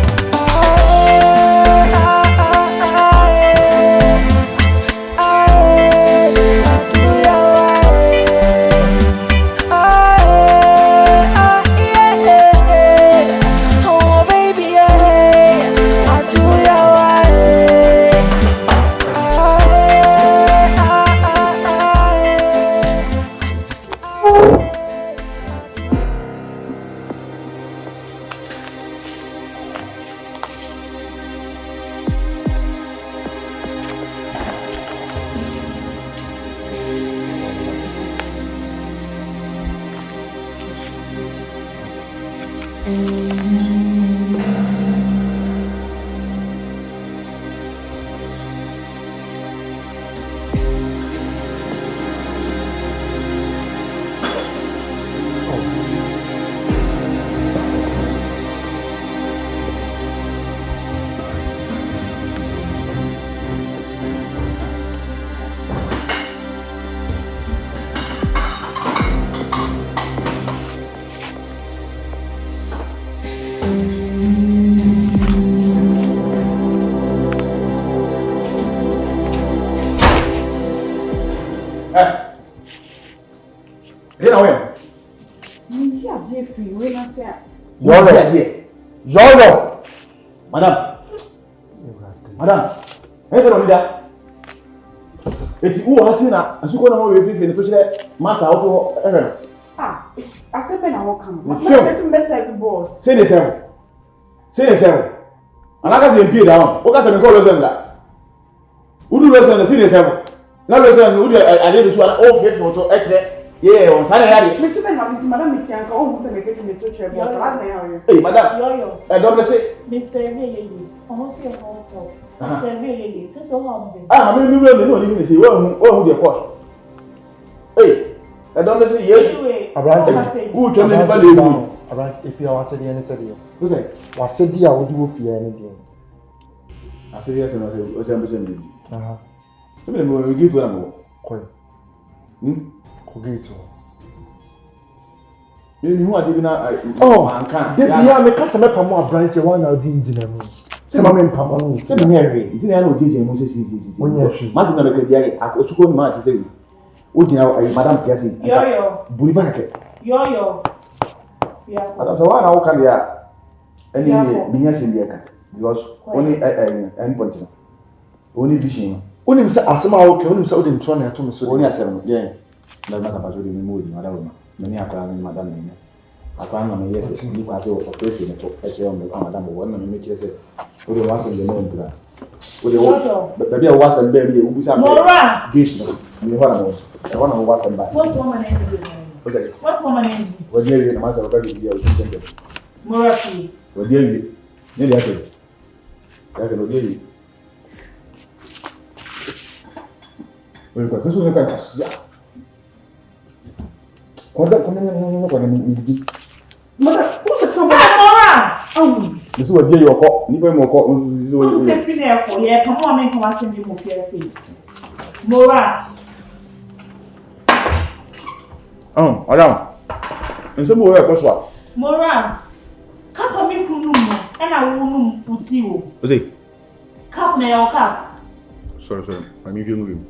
S5: Yo, madam, ever on that. It's who has seen a sugar no way in the master auto ever.
S6: Ah, I said, I will come. Let's mess up the board.
S5: Say the seven. Say the seven. And I can see down. What can I call that? Who do listen to see the seven? Now listen, who I did this one all 50 to actually. Yeah, on Saturday.
S6: Me too, madam, it's uncle. Oh, to make it in the future.
S5: Hey, madam. I don't say.
S7: Miss Sergey, almost your household. Sergey, it's so hard.
S5: Ah, I mean, you don't even say, well, who the cost? Hey, I don't say yes. Who told anybody?
S3: Abrant, if you are saying anything,
S5: who's that?
S3: Was said, I would do for anything.
S5: I said, yes, and I was saying, some of them will give to them.
S3: Kogito.
S5: You know what even
S3: oh, yeah, me customer pamo Abrant one now di engineer. Say my men pamo.
S5: Say me here. You know DJ Moses is. Imagine na make dia akosuko ma ti say. O jina madam Tiasi.
S7: Yo.
S5: Buni barake.
S7: Yo. Yeah.
S5: Madam so why na wo kan dia any minya sem dia kan because only end point. Only vision.
S3: Only say asema okay, only say o dey ntro na to me so.
S5: Only asem. Yeah. Na maka paso de memo di madam. Many akwa ni madam ni. Akwa na me yes ni kwa so operate ni to ese o me madam bo na me make say o de waso de no mbra. O de wo. Baby a waso be bi e busa me. Gate no. Me ho na mo. E ho na mo waso ba.
S7: What's woman name? What's woman name?
S5: What do you na ma so ka di dia o tin tem.
S7: Morafi.
S5: What do you? Ni dia ke. Ya ke no dia. Well, kwa so ne ka ya. Quando ni
S7: Mother, who's somebody? Mora! Oh!
S5: This is what you call. You pay more call. This is what you
S7: say. Yeah, come on, make come send you more PSC. Mora!
S5: Oh, madam. And some more cost what?
S7: Mora! Cup of me kunum, and I won't put you.
S5: What's it?
S7: Cup na your cup.
S5: Sorry. I'm moving.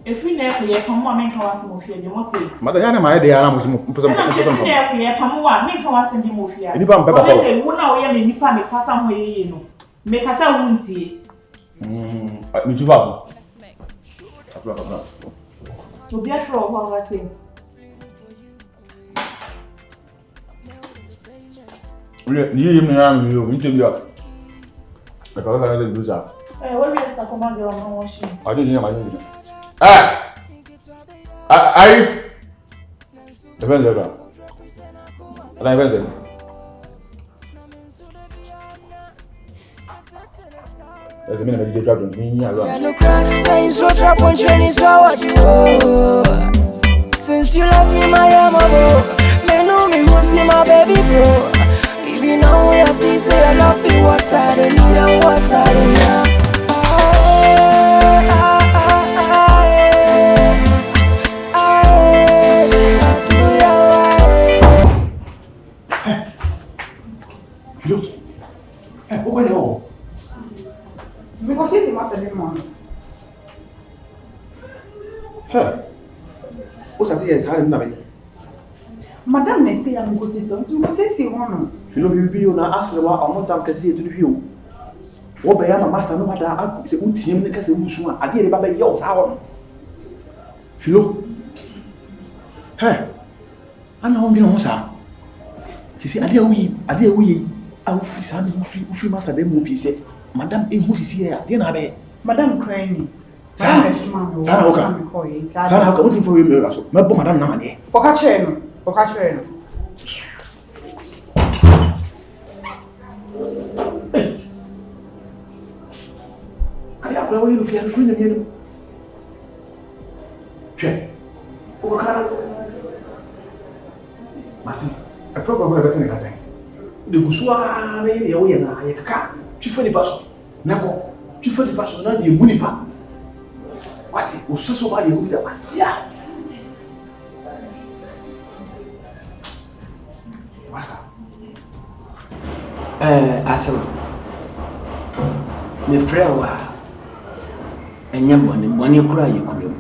S7: If we never hear from one, make us move here. You want to?
S5: Mother, I am my idea. I'm some person.
S7: If we never hear from one, make us send you move here.
S5: Any pump,
S7: Papa. Say, who now we are in Nipa, make us some way, you know. Make us a wound see.
S5: Me too far.
S7: To be a throw, what I say.
S5: You know, you interview. Because I didn't do that.
S7: What is the command girl on washing?
S5: I didn't hear my name. I depends on I depends As a minute, you drop me.
S1: Since you left me, my amabo, me know me won't see my baby bro. If you know what I see, say I love you, what I don't need and what I don't need.
S5: Philo, pourquoi elle est haut?
S6: Mais quand c'est moi, c'est des moi.
S5: Où ça dit ça, elle m'a dit.
S6: Madame, mais c'est à mon côté, tu me sais si on.
S5: Philo, il on a assez de voir en montant que c'est tout le vieux. On va y aller, master, non, madame, c'est où tu aimes que c'est où souvent. A dire les babes, yo, ça va. Philo, on a envie de ça. Tu sais, a dire oui, a offert ça, offrir master de mon pied. Madame, et vous ici, elle n'a pas.
S6: Madame Crane.
S5: Ça n'a aucun. Ça n'a aucun. Il faut me la soupe. Mais bon, madame, n'a pas dit. Allez, après, oui, nous faisons une mienne. Tiens, au cas Martin, après, on va mettre un matin. De vous soir, il y a un caca. Tu fais des passes. D'accord. Tu fais des passes, on a dit, vous n'êtes pas. Wati, au ce soir, il y a eu la passia.
S11: Asem. Me frère wa. Enya boni kura yekulem.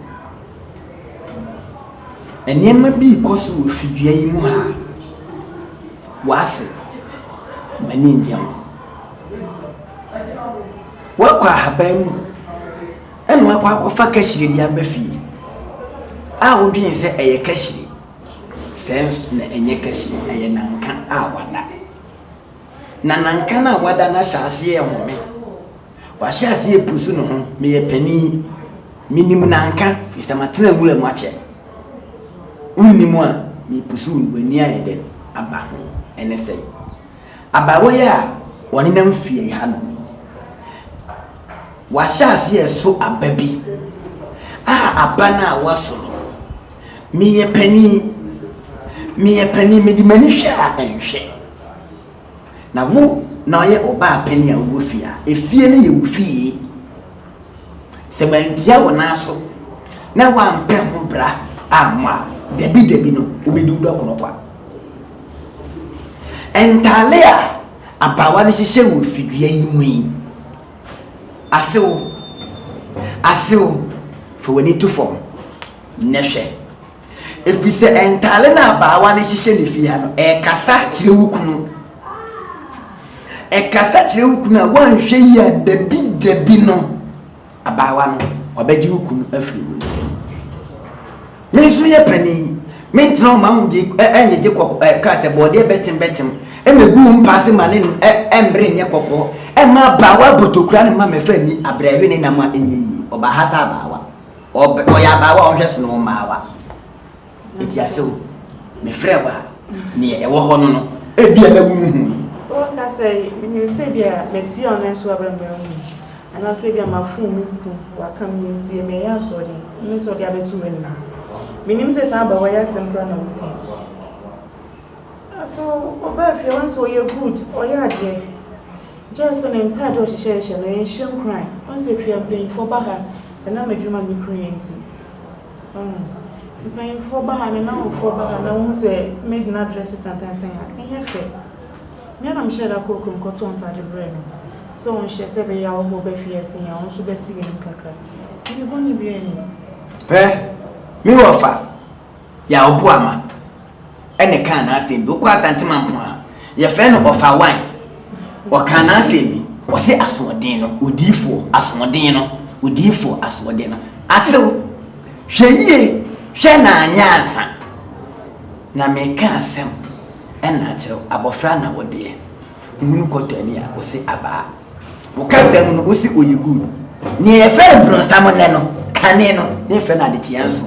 S11: Enyema bi koso wo fidua yi mu ha. Wase. Mani njam. Wakwa haban. Enu akwa fa kashire bia bafi. A odwin se eye kashire. Sense na enye kashire eye nanka a wada. Na nanka na wada na hyase e home. Wa hyase e pusu no ho me ye pani minim nanka fistamatena wula mu ache. Unnimu a me pusu wani ayede aba ho ene sei. Aba wo ya woni na mfie ha no. Wa hyase e so ababi. Abana waso. Me ye pani me di mani hwa enhwe. Na wo na ye oba pani a wo fia efie ne ye wo fie se bantia wo na so na wa mpɛ ho bra ama debi no obedu do kono kwa entale a abawa ne hyehyɛ wo fidua yi mu yi asew fo wani to fom ne hwɛ efise entale na abawa ne hyehyɛ ne fia no kasa kyerɛ wo kunu kasa kyerɛ wo kunu a wanhwɛ yi a debi no abawa no obɛgye wo kunu afiri wo me so yɛ pani me tro ma wo gye enye kɔkɔ ka sɛ bɔde betem emegu mpase ma ne embre nye kɔkɔ ma bawa botokura ne ma mefa ni abrɛhwe ne nam a enye yi oba hasa abawa oya abawa ɔhwɛ so no maawa etiasew me frɛ wa ne ɛwɔ hɔ no ebia na wu hu
S7: I say, you say, Metsi on us, Wabram, and I say, my phone, who are coming, see me, I saw them, Miss or the other two men. Minim says, I'm by way of some run. So, if you want so you're good, or you're dear. Johnson and Tad or she and she cry. Once if you are paying for Baha, and I'm a dream of me creating. Paying for Baha and now for Baha, and I won't say, make not dress it and and your fair. I'm sure that cook and cotton at the brain. So when she said, "I will be fierce and I also bet singing cacra." You won't be any.
S11: Me offer ya obuama ene kan na asem do kwa santiman ya friend offer wine o kan na asem o se asodin no odifo asodin no asew hweye hwe na anyansa na me ka asem ena kyerɛ abofra na wode hunu kotani a o se aba o ka asem no o se oyigu ni e friend bronsam ne no kane no ne friend ade kianso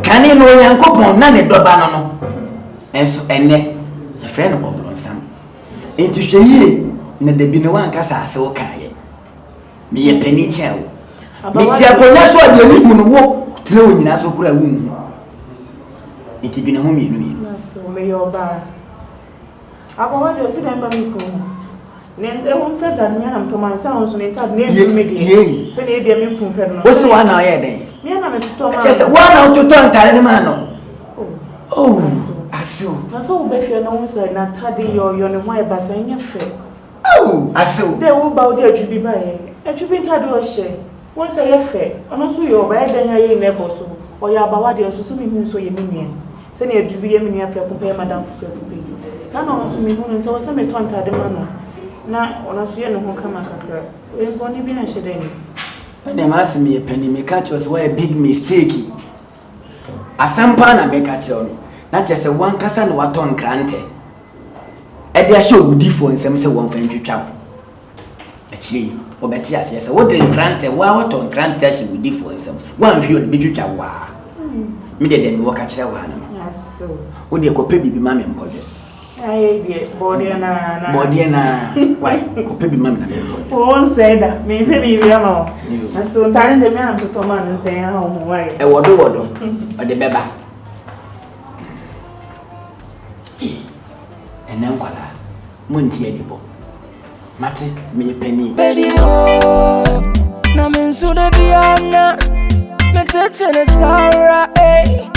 S11: Kani no yankopon na ne doba no enso ene se frɛ no obronsam enti hweye ne de bi no wan kasa ase wo kaaye Me a penny chow. Me Japanese one, you need to walk through in as a wound. It has been a home in
S7: So may your bar. About your sit and bamiko. Then they won't say that me and to my sounds on it had named me. Say, maybe a milk pump.
S11: What's the one I had?
S7: Me and I'm
S11: just 1 out to 20 man. Oh, I saw.
S7: I saw Beffy and almost like not had your my bass and your fair.
S11: Oh, I saw.
S7: They will bow there to be by. And you been had your share. Once I have fair, and also your bad then I ain't never so. Or your bawadi also so me so you mean. Send you to be a mini compare Madame for people. Some also me home and so some me tongue had the man. Now, on a fear no one come a we're going to be a shade.
S11: When they ask me a penny, me catch was why a big mistake. A sampana make catch on. Not just a one cousin what on granted. At their show would differ in some say one friend chap. Actually, or better yes, what they granted, what on granted she would differ in some one view of big chap. Me didn't walk at your one.
S7: Yes, so.
S11: Would you copy be mammy and body?
S7: I did, Bordiana.
S11: Bordiana, why? Copy mammy.
S7: Won't say that, maybe we are more. And so, telling the man to come on and say, oh, why?
S11: A word, or the beba. And then, voila, Munty edible. Matty, me a penny.
S1: Betty, oh, Namin Sudabiana, Metet and Sarah, eh?